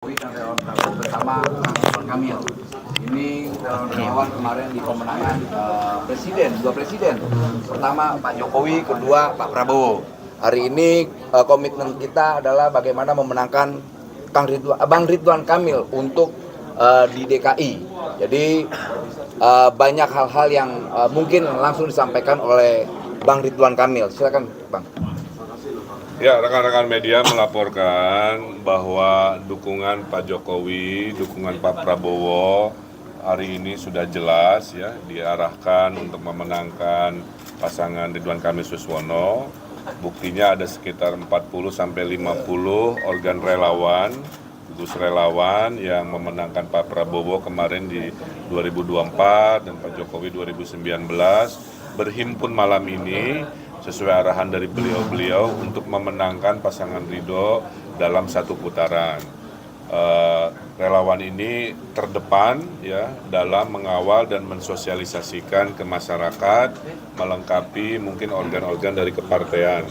Bersama Ridwan Kamil. Ini relawan kemarin di pemenangan dua presiden. Pertama Pak Jokowi, kedua Pak Prabowo. Hari ini komitmen kita adalah bagaimana memenangkan Bang Ridwan Kamil untuk di DKI. Jadi banyak hal-hal yang mungkin langsung disampaikan oleh Bang Ridwan Kamil. Silakan, Bang. Ya, rekan-rekan media melaporkan bahwa dukungan Pak Jokowi, dukungan Pak Prabowo hari ini sudah jelas ya, diarahkan untuk memenangkan pasangan Ridwan Kamil Suswono. Buktinya ada sekitar 40-50 organ relawan, gugus relawan yang memenangkan Pak Prabowo kemarin di 2024 dan Pak Jokowi 2019 berhimpun malam ini sesuai arahan dari beliau-beliau untuk memenangkan pasangan Ridho dalam satu putaran. Relawan ini terdepan ya dalam mengawal dan mensosialisasikan ke masyarakat, melengkapi mungkin organ-organ dari kepartean.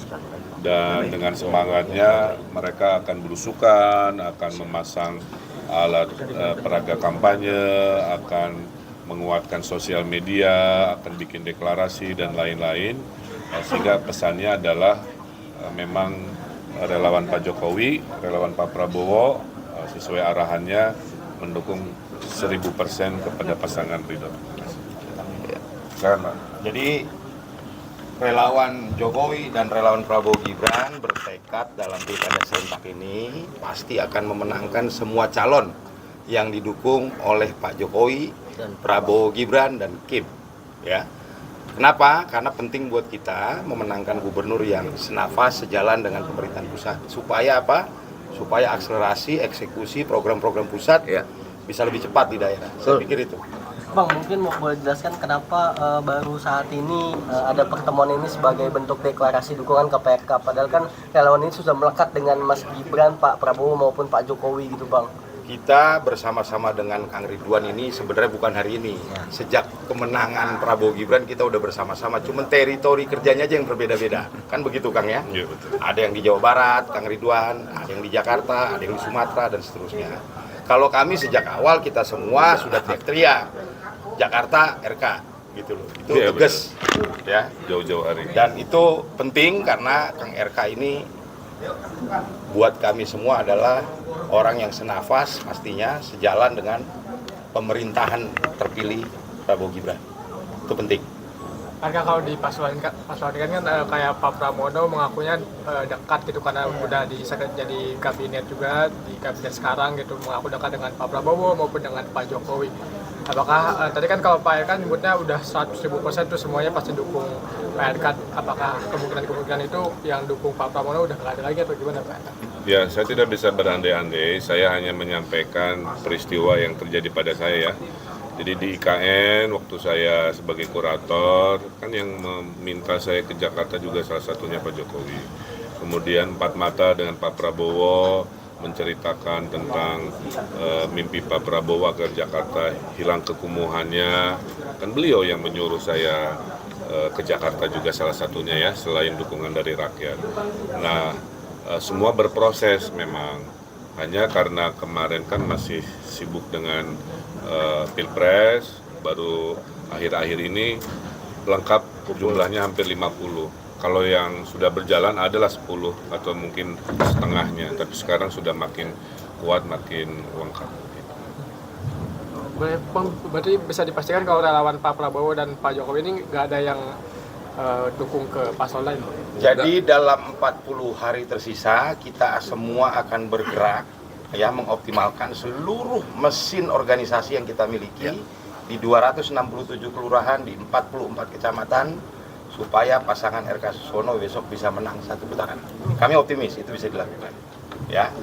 Dan dengan semangatnya mereka akan berusukan, akan memasang alat peraga kampanye, akan menguatkan sosial media, akan bikin deklarasi dan lain-lain. Sehingga pesannya adalah memang relawan Pak Jokowi, relawan Pak Prabowo sesuai arahannya mendukung 1000% kepada pasangan Ridho. Jadi relawan Jokowi dan relawan Prabowo Gibran bertekad dalam pilkada serentak ini pasti akan memenangkan semua calon yang didukung oleh Pak Jokowi, Prabowo Gibran dan Kim. Ya. Kenapa? Karena penting buat kita memenangkan gubernur yang senafas sejalan dengan pemerintahan pusat. Supaya apa? Supaya akselerasi, eksekusi program-program pusat bisa lebih cepat di daerah. Saya pikir itu. Bang, mungkin boleh jelaskan kenapa baru saat ini ada pertemuan ini sebagai bentuk deklarasi dukungan ke PRK. Padahal kan relawan ini sudah melekat dengan Mas Gibran, Pak Prabowo maupun Pak Jokowi gitu, Bang. Kita bersama-sama dengan Kang Ridwan ini sebenarnya bukan hari ini. Sejak kemenangan Prabowo Gibran kita udah bersama-sama. Cuma teritori kerjanya aja yang berbeda-beda. Kan begitu, Kang ya? Iya, betul. Ada yang di Jawa Barat, Kang Ridwan, ada yang di Jakarta, ada yang di Sumatera dan seterusnya. Kalau kami sejak awal kita semua sudah teriak-teriak Jakarta RK gitu loh. Itu ya, tegas ya. Jauh-jauh hari. Dan itu penting karena Kang RK ini buat kami semua adalah orang yang senafas pastinya sejalan dengan pemerintahan terpilih Prabowo Gibran. Itu penting. Karena kalau di paslon kan kayak Pak Pramono mengakunya dekat gitu karena udah jadi kabinet juga di kabinet sekarang gitu, mengaku dekat dengan Pak Prabowo maupun dengan Pak Jokowi. Apakah tadi kan kalau Pak RK nyebutnya udah 100.000% tuh semuanya pasti dukung Pak RK. Apakah kemungkinan itu yang dukung Pak Pramono udah nggak ada lagi atau gimana Pak? Ya, saya tidak bisa berandai-andai, saya hanya menyampaikan peristiwa yang terjadi pada saya ya. Jadi di IKN waktu saya sebagai kurator, kan yang meminta saya ke Jakarta juga salah satunya Pak Jokowi. Kemudian Empat Mata dengan Pak Prabowo menceritakan tentang mimpi Pak Prabowo agar Jakarta hilang kekumuhannya. Kan beliau yang menyuruh saya ke Jakarta juga salah satunya ya, selain dukungan dari rakyat. Nah, semua berproses memang. Hanya karena kemarin kan masih sibuk dengan Pilpres, baru akhir-akhir ini lengkap jumlahnya hampir 50. Kalau yang sudah berjalan adalah 10 atau mungkin setengahnya, tapi sekarang sudah makin kuat, makin lengkap. Berarti bisa dipastikan kalau relawan Pak Prabowo dan Pak Jokowi ini nggak ada yang dukung ke paslon lain? Jadi dalam 40 hari tersisa kita semua akan bergerak ya mengoptimalkan seluruh mesin organisasi yang kita miliki di 267 kelurahan di 44 kecamatan supaya pasangan RK Suswono besok bisa menang satu putaran. Kami optimis itu bisa dilakukan. Ya.